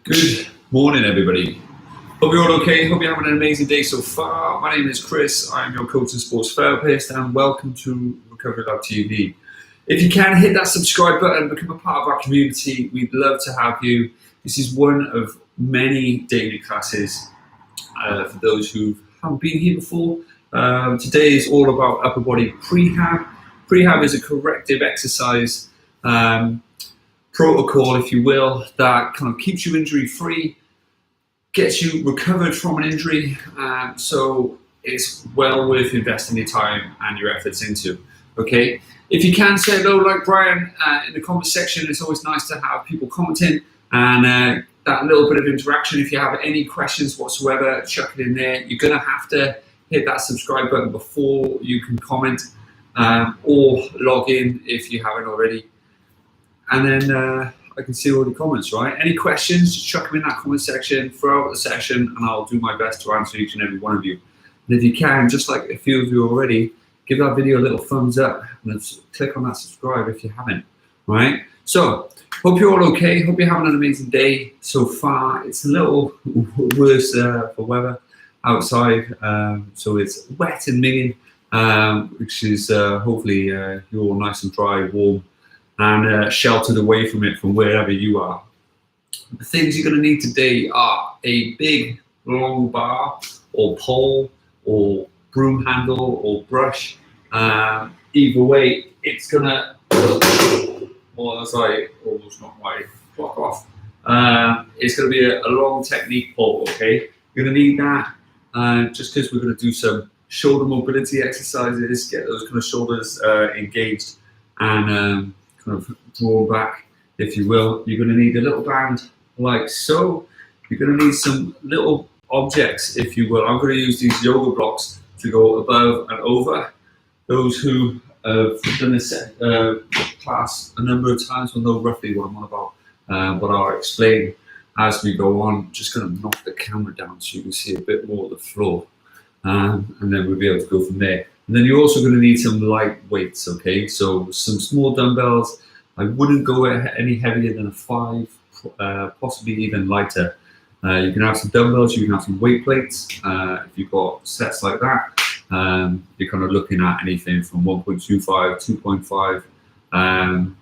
Good morning, everybody. Hope you're all okay. Hope you're having an amazing day so far. My name is Chris. I'm your coach and sports therapist, and welcome to Recovery Lab TV. If you can, hit that subscribe button, become a part of our community. We'd love to have you. This is one of many daily classes for those who haven't been here before. Today is all about upper body prehab. Prehab is a corrective exercise protocol, if you will, that kind of keeps you injury free, gets you recovered from an injury, so it's well worth investing your time and your efforts into. Okay, if you can, say hello like Brian in the comment section. It's always nice to have people commenting and that little bit of interaction. If you have any questions whatsoever, chuck it in there. You're gonna have to hit that subscribe button before you can comment or log in if you haven't already. And then I can see all the comments, right? Any questions, just chuck them in that comment section throughout the session, and I'll do my best to answer each and every one of you. And if you can, just like a few of you already, give that video a little thumbs up and then click on that subscribe if you haven't, right? So, hope you're all okay. Hope you're having an amazing day so far. It's a little worse for weather outside, so it's wet and minging, which is hopefully you're all nice and dry, warm, and sheltered away from it from wherever you are. The things you're going to need today are a big long bar or pole or broom handle or brush. Either way, it's going to, well, as I almost knocked my clock off, it's going to be a long technique pole, okay? You're going to need that just because we're going to do some shoulder mobility exercises, get those kind of shoulders engaged and kind of drawn back, if you will. You're going to need a little band like so. You're going to need some little objects, if you will. I'm going to use these yoga blocks to go above and over. Those who have done this class a number of times will know roughly what I'm on about, but I'll explain as we go on. Just going to knock the camera down so you can see a bit more of the floor, and then we'll be able to go from there. And then you're also going to need some light weights, okay? So some small dumbbells. I wouldn't go any heavier than a 5, possibly even lighter. You can have some dumbbells, you can have some weight plates. If you've got sets like that, you're kind of looking at anything from 1.25, 2.5,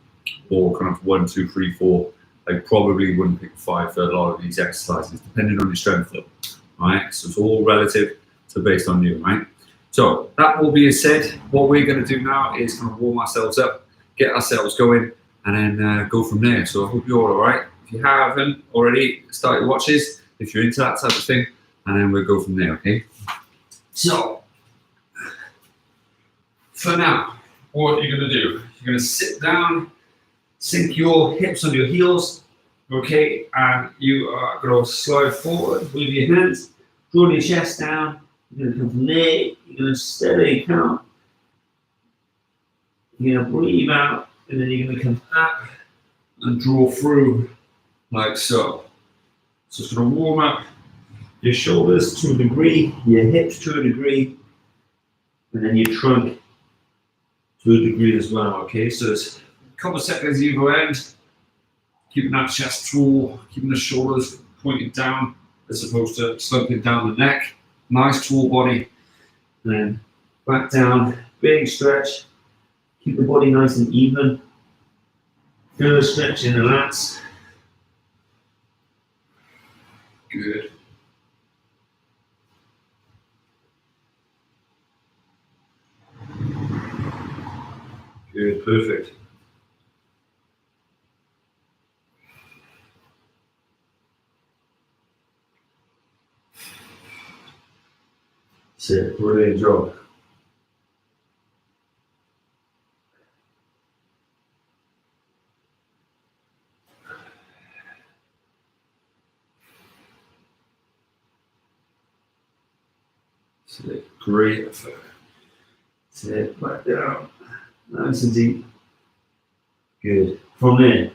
or kind of 1, 2, 3, 4. I probably wouldn't pick 5 for a lot of these exercises, depending on your strength level, right? So it's all relative, so based on you, right? So that all being said, what we're going to do now is kind of warm ourselves up, get ourselves going, and then go from there. So I hope you're all right. If you haven't already, start your watches if you're into that type of thing, and then we'll go from there, okay? So, for now, what you're going to do, you're going to sit down, sink your hips on your heels, okay? And you are going to slide forward with your hands, draw your chest down. You're going to come from there, you're going to steadily count. You're going to breathe out, and then you're going to come up and draw through like so. So it's going to warm up your shoulders to a degree, your hips to a degree, and then your trunk to a degree as well, okay? So it's a couple of seconds either end, keeping that chest tall, keeping the shoulders pointed down as opposed to slumping down the neck. Nice tall body, and then back down, big stretch, keep the body nice and even, feel the stretch in the lats, good. Good, perfect. That's it, brilliant job. That's it, great effort. That's it, back down, nice and deep. Good. From there,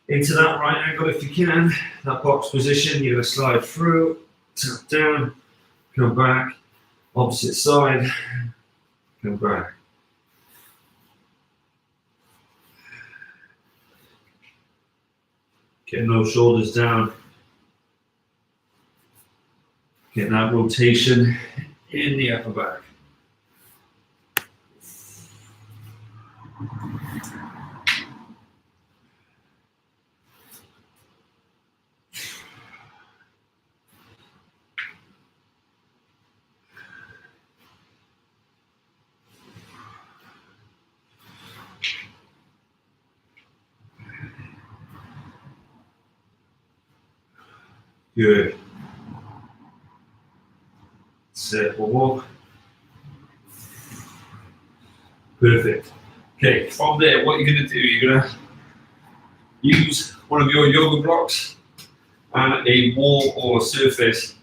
into that right angle if you can, that box position, you're going to slide through, tap down, come back, opposite side, come back. Getting those shoulders down Getting that rotation in the upper back. Good. Set one more. Perfect. Okay, from there, what you're going to do, you're going to use one of your yoga blocks and a wall or surface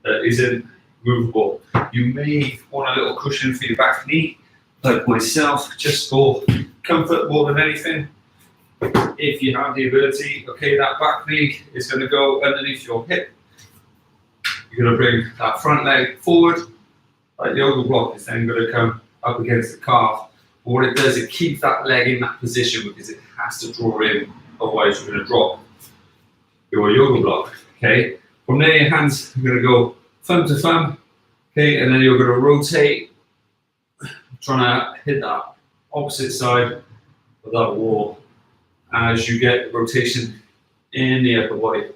that isn't movable. You may want a little cushion for your back knee, like myself, just for comfort more than anything. If you have the ability, okay, that back knee is going to go underneath your hip. You're going to bring that front leg forward. That yoga block is then going to come up against the calf. But what it does, it keeps that leg in that position because it has to draw in, otherwise you're going to drop your yoga block. Okay. From there, your hands are going to go thumb to thumb. Okay, and then you're going to rotate, trying to hit that opposite side of that wall as you get rotation in the upper body.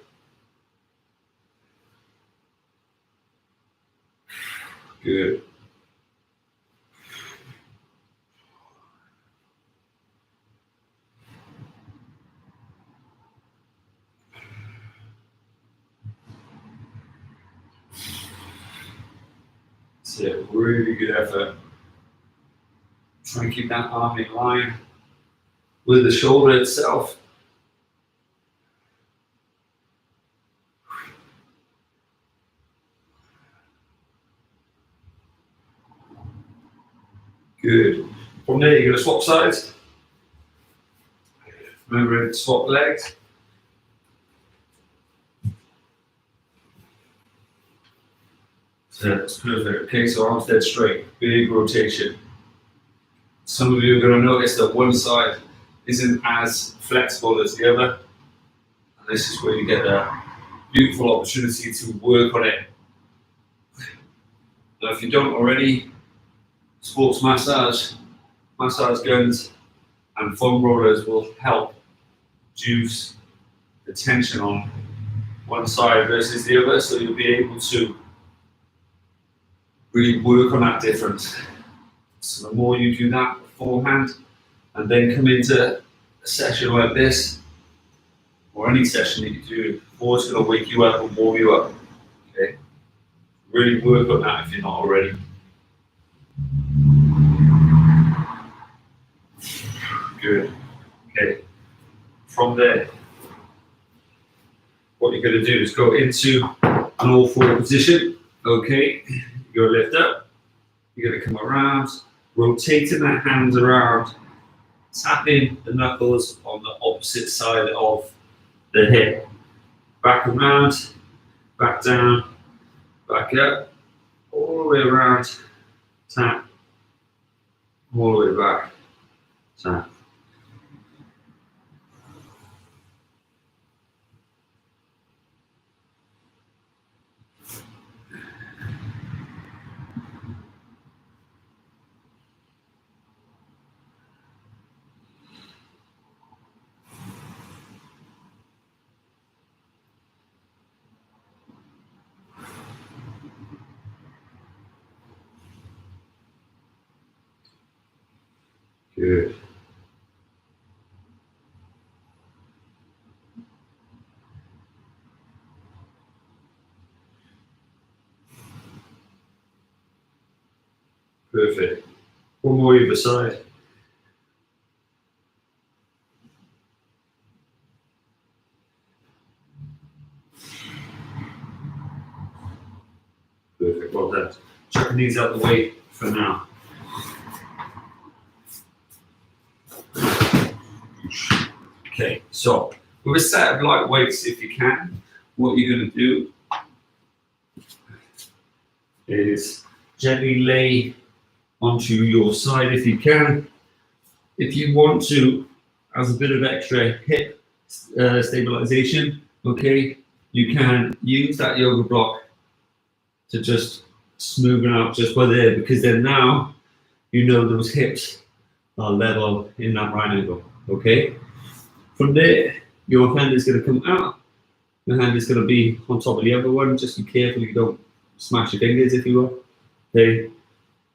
Good. That's it, really good effort. Try and keep that arm in line with the shoulder itself. Good. From there, you're going to swap sides. Remember to swap legs. So that's perfect. Okay, so arms dead straight. Big rotation. Some of you are going to notice that one side isn't as flexible as the other. And this is where you get a beautiful opportunity to work on it. Now, if you don't already, sports massage guns, and foam rollers will help reduce the tension on one side versus the other, so you'll be able to really work on that difference. So the more you do that beforehand, and then come into a session like this, or any session that you do, before it's going to wake you up and warm you up. Okay, really work on that if you're not already. Good. Okay. From there, what you're going to do is go into an all-four position. Okay. You're going to lift up. You're going to come around, rotating that hand around, tapping the knuckles on the opposite side of the hip. Back around, back down, back up, all the way around, tap, all the way back, tap. Good. Perfect. One more either side. Perfect. Well done. Chucking these out the way for now. Okay, so with a set of light weights, if you can, what you're going to do is gently lay onto your side if you can. If you want to, as a bit of extra hip stabilization, okay, you can use that yoga block to just smoothing out just by there, because then now you know those hips are level in that right angle. Okay. From there, your hand is going to come out. Your hand is going to be on top of the other one. Just be careful you don't smash your fingers, if you will. Okay.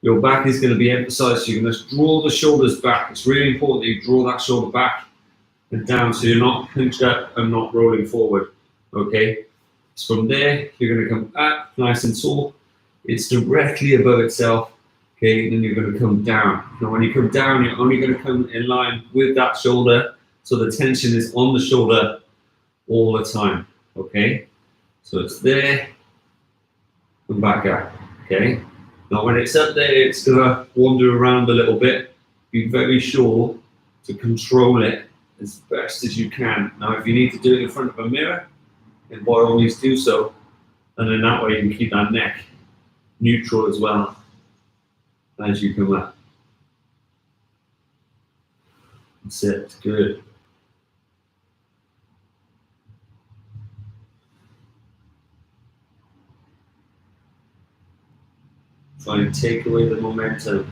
Your back is going to be emphasized. So you're going to draw the shoulders back. It's really important that you draw that shoulder back and down, so you're not hunched up and not rolling forward. Okay. So from there, you're going to come up nice and tall. It's directly above itself. Okay, and then you're going to come down. Now, when you come down, you're only going to come in line with that shoulder, so the tension is on the shoulder all the time. Okay, so it's there and back up. Okay, now when it's up there, it's going to wander around a little bit. Be very sure to control it as best as you can. Now, if you need to do it in front of a mirror, then by all means do so, and then that way you can keep that neck neutral as well as you come up. That's it. Good. Try and take away the momentum.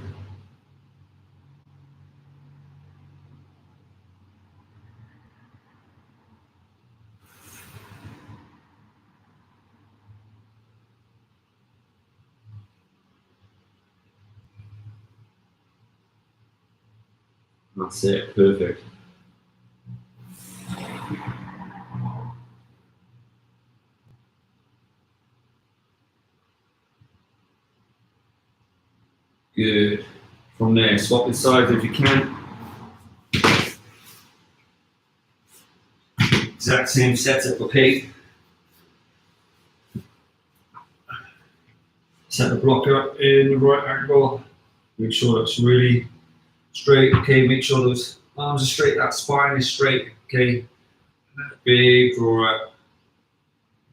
That's it. Perfect. Good. From there, swap the sides if you can. Exact same setup, okay? Set the blocker in the right angle. Make sure that's really straight, okay? Make sure those arms are straight, that spine is straight, okay? Big draw up.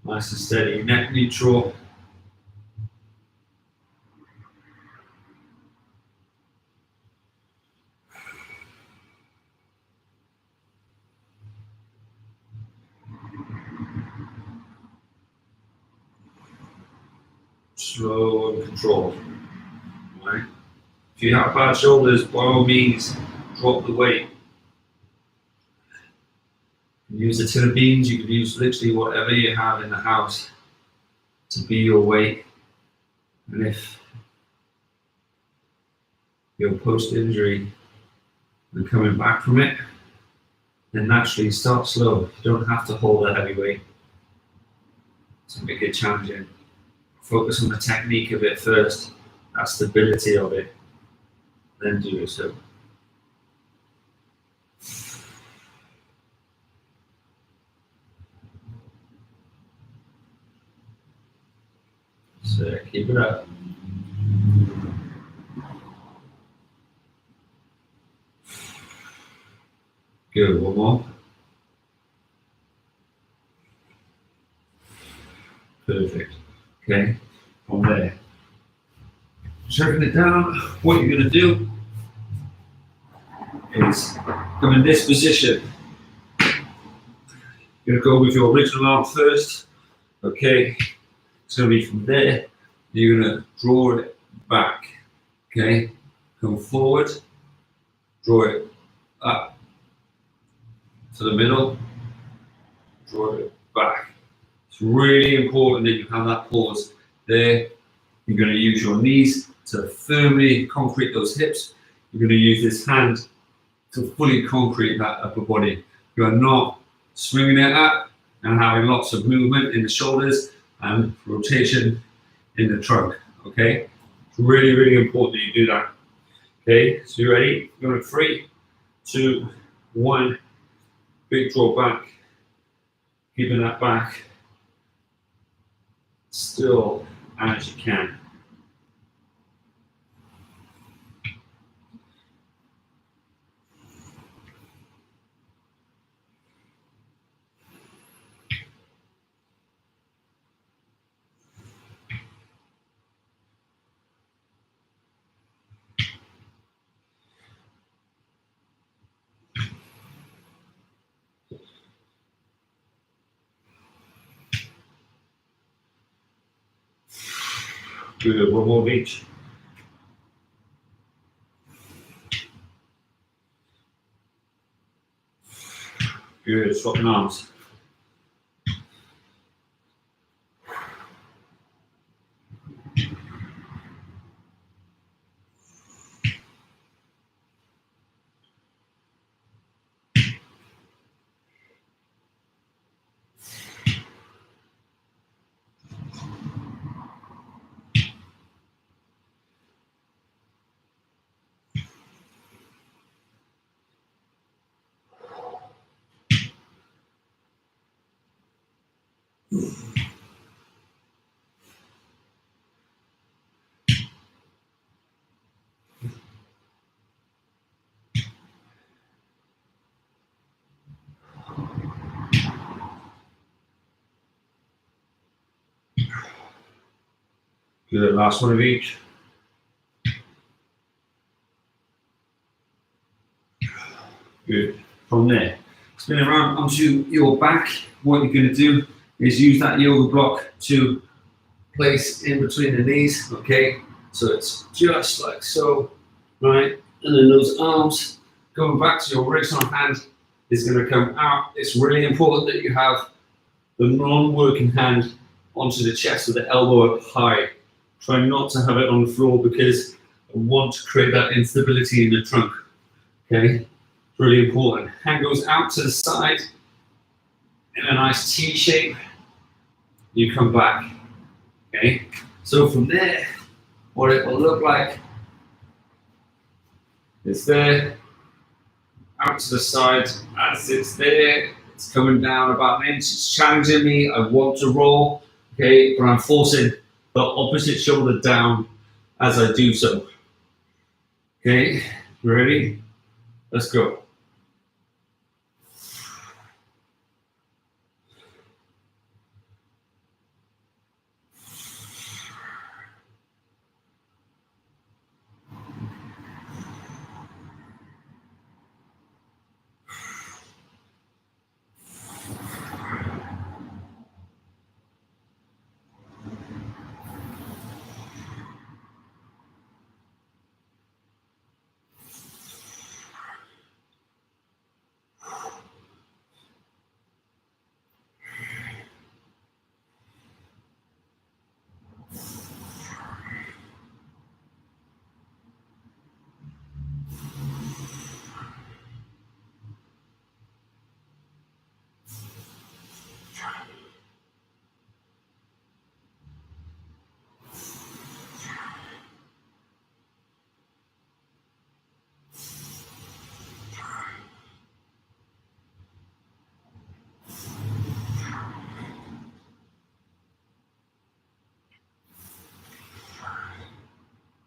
Nice and steady. Neck neutral. Slow and controlled. Right? If you have bad shoulders, by all means, drop the weight. You can use a tin of beans, you can use literally whatever you have in the house to be your weight. And if you're post-injury and coming back from it, then naturally start slow. You don't have to hold a heavy weight to make it challenging. Focus on the technique of it first, that stability of it, then do it. So keep it up. Good, one more. Perfect. Okay, from there. Shoving it down, what you're going to do is come in this position. You're going to go with your original arm first. Okay, it's going to be from there. You're going to draw it back. Okay, come forward, draw it up to the middle, draw it back. It's really important that you have that pause there. You're going to use your knees to firmly concrete those hips. You're going to use this hand to fully concrete that upper body. You are not swinging it up and having lots of movement in the shoulders and rotation in the trunk. Okay, it's really, really important that you do that. Okay, so you ready? You're going 3, 2, 1. Big draw back, keeping that back still as you can. Good, one more of each. Good, swapping arms. Good, last one of each. Good. From there, spin around onto your back. What you're going to do is use that yoga block to place in between the knees, okay? So it's just like so, right? And then those arms going back to your horizontal hand is going to come out. It's really important that you have the non-working hand onto the chest with the elbow up high. Try not to have it on the floor because I want to create that instability in the trunk, okay? Really important. Hand goes out to the side in a nice T shape. You come back, okay? So from there, what it will look like is there, out to the side. As it's there, it's coming down about an inch. It's challenging me. I want to roll, okay? But I'm forcing the opposite shoulder down as I do so. Okay, ready? Let's go.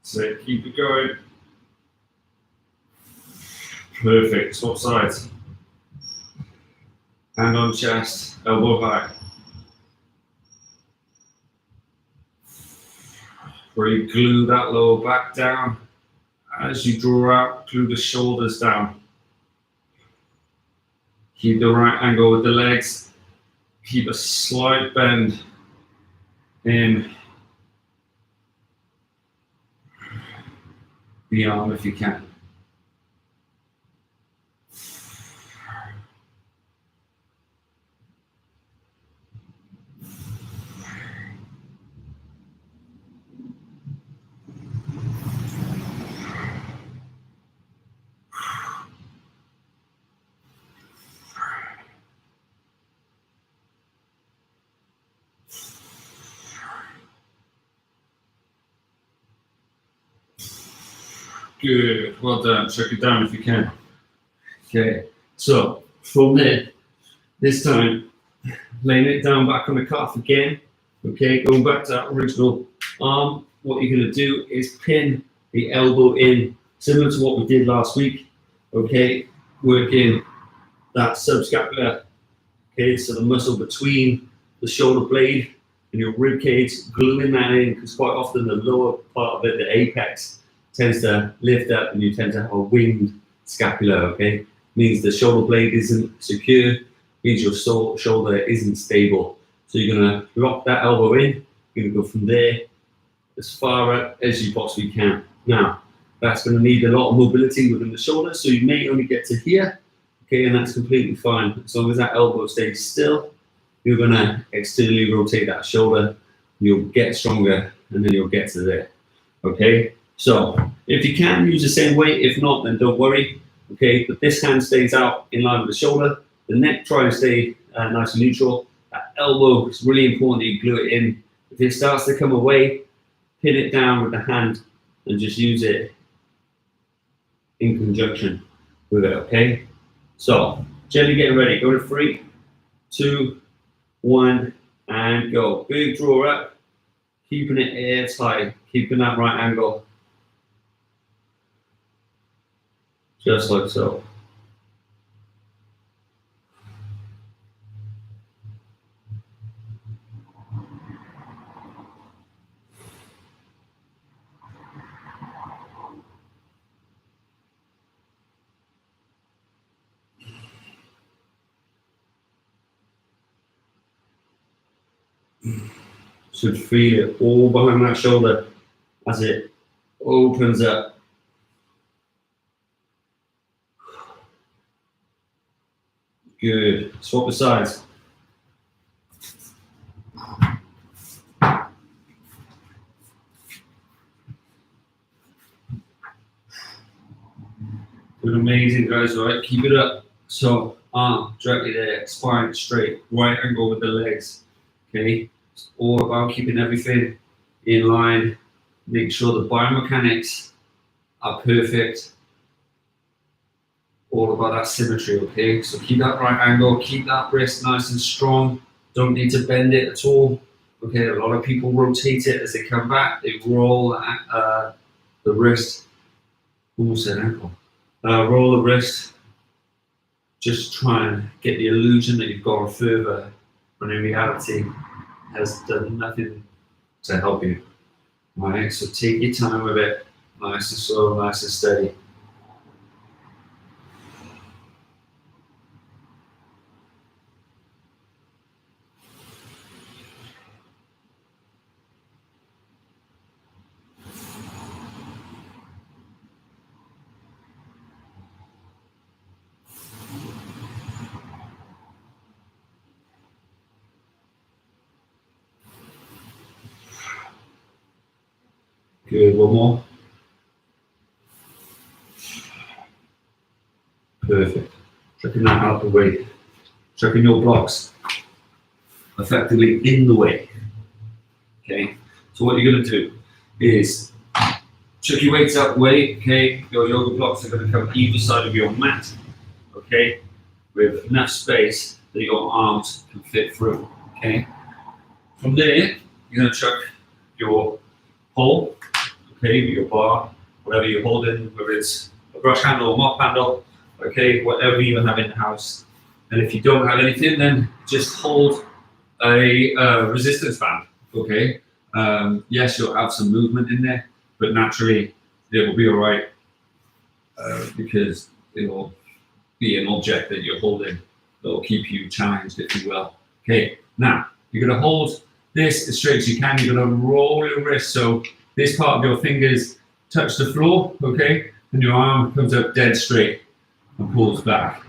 So keep it going. Perfect. Swap sides. Hand on chest, elbow high. Really glue that lower back down. As you draw out, glue the shoulders down. Keep the right angle with the legs. Keep a slight bend in the arm if you can. Good, well done. Check it down if you can. Okay, so from there, this time, laying it down back on the calf again. Okay, going back to that original arm. What you're going to do is pin the elbow in, similar to what we did last week. Okay, working that subscapular. Okay, so the muscle between the shoulder blade and your rib cage, gluing that in, because quite often the lower part of it, the apex, tends to lift up and you tend to have a winged scapula, okay? Means the shoulder blade isn't secure, means your shoulder isn't stable. So you're gonna lock that elbow in, you're gonna go from there, as far up as you possibly can. Now, that's going to need a lot of mobility within the shoulder, so you may only get to here, okay, and that's completely fine. As long as that elbow stays still, you're going to externally rotate that shoulder, you'll get stronger, and then you'll get to there, okay? So, if you can use the same weight, if not, then don't worry, okay? But this hand stays out in line with the shoulder, the neck try to stay nice and neutral. That elbow is really important that you glue it in. If it starts to come away, pin it down with the hand and just use it in conjunction with it, okay? So, gently getting ready. Go to 3, 2, 1, and go. Big draw up, keeping it airtight, keeping that right angle. Just like so. Should feel it all behind that shoulder as it opens up. Good. Swap the sides. Doing amazing, guys. All right, keep it up. So arm directly there, spine straight, right angle with the legs. Okay. It's all about keeping everything in line. Make sure the biomechanics are perfect. All about that symmetry, okay? So keep that right angle, keep that wrist nice and strong. Don't need to bend it at all. Okay, a lot of people rotate it as they come back. They roll the wrist. Almost an ankle. Roll the wrist. Just try and get the illusion that you've gone further, when in reality, has done nothing to help you. All right, so take your time with it. Nice and slow, nice and steady. Good, one more. Perfect. Chucking that out of the way. Chucking your blocks effectively in the way. Okay, so what you're going to do is chuck your weights out the way. Okay, your yoga blocks are going to come either side of your mat. Okay, with enough space that your arms can fit through. Okay, from there, you're going to chuck your pole, okay, your bar, whatever you're holding, whether it's a brush handle or mop handle, okay, whatever you have in the house. And if you don't have anything, then just hold a resistance band, okay? Yes, you'll have some movement in there, but naturally it will be all right because it will be an object that you're holding that will keep you challenged, if you will. Okay, now you're going to hold this as straight as you can. You're going to roll your wrist so this part of your fingers touch the floor, okay? And your arm comes up dead straight and pulls back.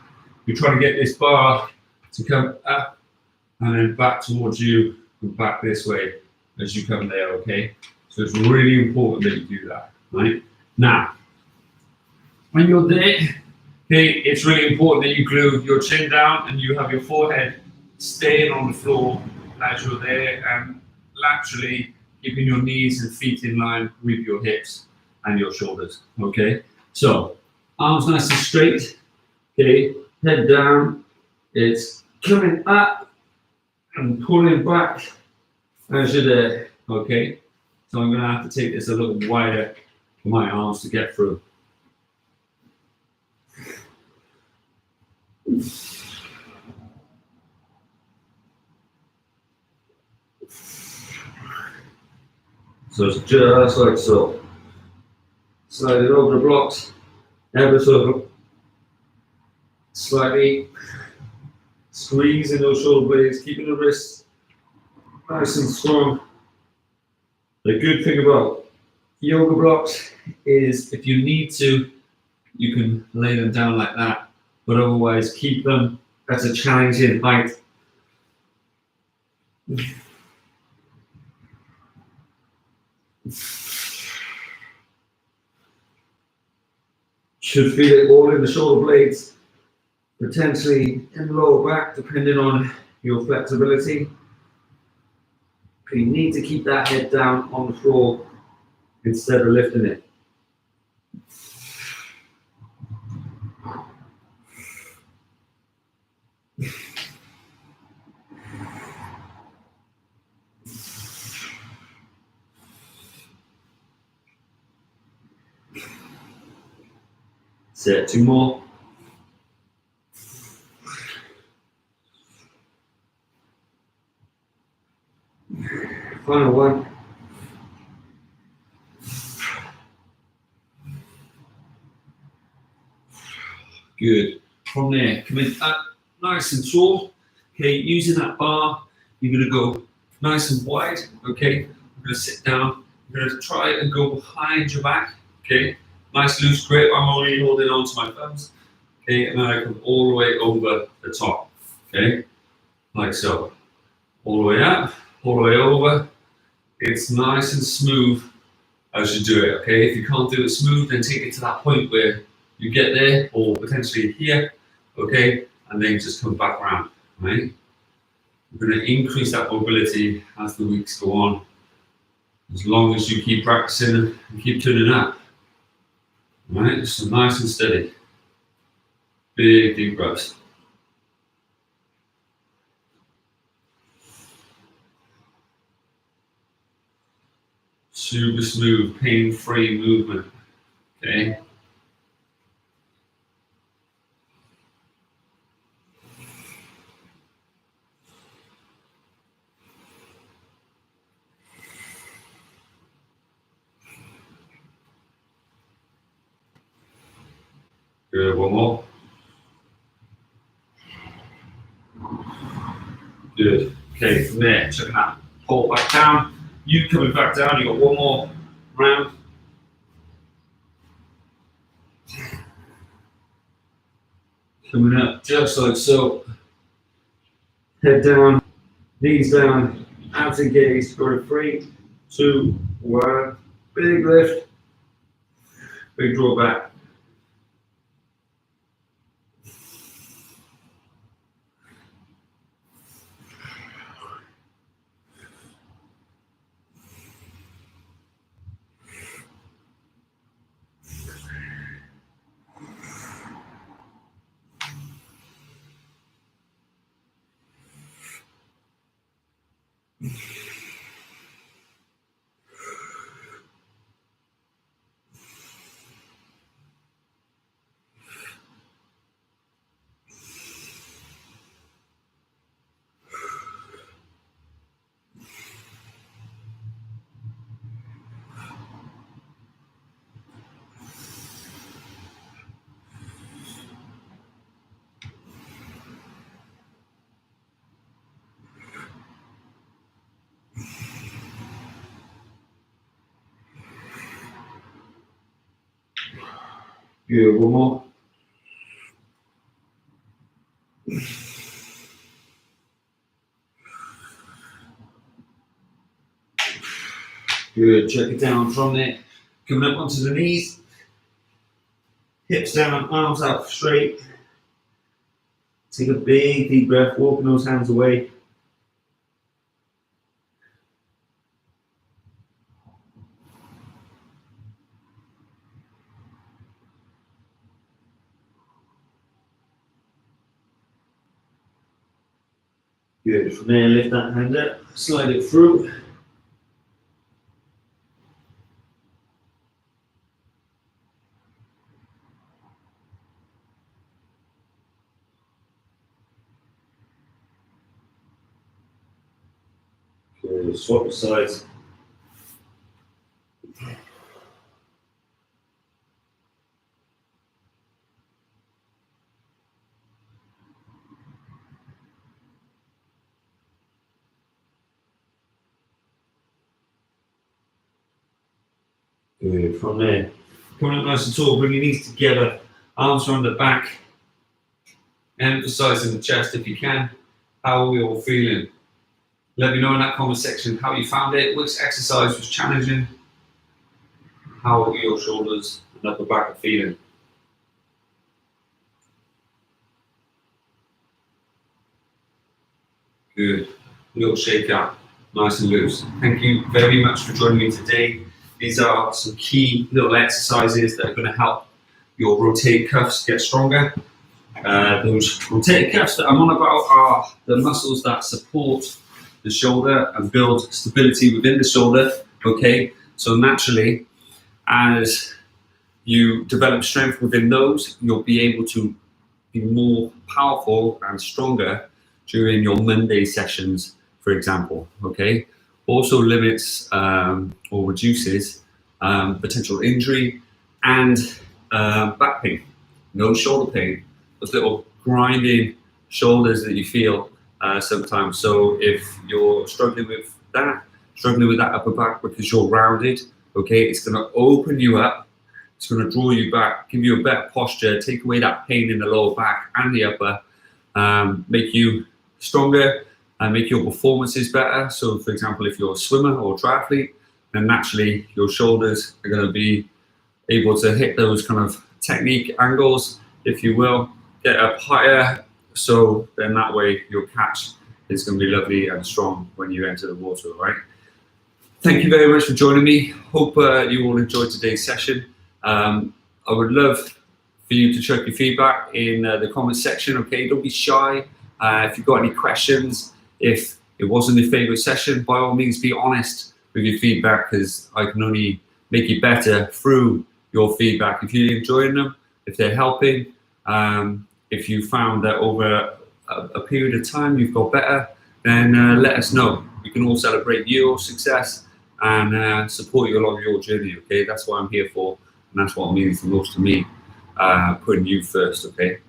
You're trying to get this bar to come up and then back towards you and back this way as you come there, okay? So it's really important that you do that, right? Now, when you're there, okay, it's really important that you glue your chin down and you have your forehead staying on the floor as you're there and laterally keeping your knees and feet in line with your hips and your shoulders, okay? So, arms nice and straight, okay, head down, it's coming up and pulling back as you're there, okay? So I'm gonna have to take this a little wider for my arms to get through. So it's just like so. Slide it over the blocks, ever so slightly. Squeezing those shoulder blades, keeping the wrists nice and strong. The good thing about yoga blocks is if you need to, you can lay them down like that, but otherwise keep them at a challenging height. Should feel it all in the shoulder blades, potentially in the lower back, depending on your flexibility. But you need to keep that head down on the floor instead of lifting it. Set 2 more. Final one. Good. From there, come in nice and tall. Okay, using that bar, you're going to go nice and wide. Okay, I'm going to sit down. I'm going to try and go behind your back. Okay, nice loose grip. I'm only holding on to my thumbs. Okay, and then I come all the way over the top. Okay, like so. All the way up, all the way over. It's nice and smooth as you do it. Okay, if you can't do it smooth, then take it to that point where you get there, or potentially here. Okay, and then just come back around. Right. We're going to increase that mobility as the weeks go on, as long as you keep practicing and keep turning up. Right, so nice and steady. Big deep breaths. Super smooth, pain-free movement. Okay. Good, one more. Good. Okay, from there, check that. Pull back down. You coming back down, you got one more round. Coming up just like so. Head down, knees down, abs engaged. Go to 3, 2, 1. Big lift, big draw back. Good, one more. Good, check it down from there. Coming up onto the knees. Hips down, arms out straight. Take a big deep breath, walking those hands away. Good, from there lift that hand up, slide it through. Good, swap the sides. Good. From there, coming up nice and tall, bring your knees together, arms around the back, emphasizing the chest if you can. How are we all feeling? Let me know in that comment section how you found it, which exercise was challenging, how are your shoulders and upper back are feeling. Good. Little shake out, nice and loose. Thank you very much for joining me today. These are some key little exercises that are going to help your rotator cuffs get stronger. Those rotator cuffs that I'm on about are the muscles that support the shoulder and build stability within the shoulder. Okay, so naturally, as you develop strength within those, you'll be able to be more powerful and stronger during your Monday sessions, for example. Okay, also limits or reduces potential injury and back pain, no shoulder pain, those little grinding shoulders that you feel sometimes. So if you're struggling with that upper back because you're rounded, okay, it's going to open you up. It's going to draw you back, give you a better posture, take away that pain in the lower back and the upper, make you stronger and make your performances better. So for example, if you're a swimmer or triathlete, then naturally your shoulders are going to be able to hit those kind of technique angles, if you will, get up higher. So then that way your catch is going to be lovely and strong when you enter the water, all right? Thank you very much for joining me. Hope you all enjoyed today's session. I would love for you to chuck your feedback in the comment section, okay? Don't be shy. If you've got any questions, if it wasn't your favorite session, by all means be honest with your feedback, because I can only make you better through your feedback. If you're enjoying them, if they're helping, if you found that over a period of time you've got better, then let us know. We can all celebrate your success and support you along your journey, okay? That's what I'm here for, and that's what means the most to me, putting you first, okay?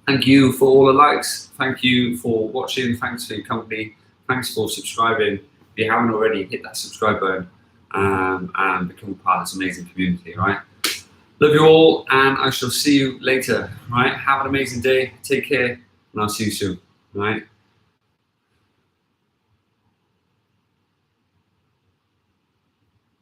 Thank you for all the likes. Thank you for watching. Thanks for your company. Thanks for subscribing. If you haven't already, hit that subscribe button and become part of this amazing community, all right? Love you all, and I shall see you later, all right? Have an amazing day. Take care, and I'll see you soon, all right?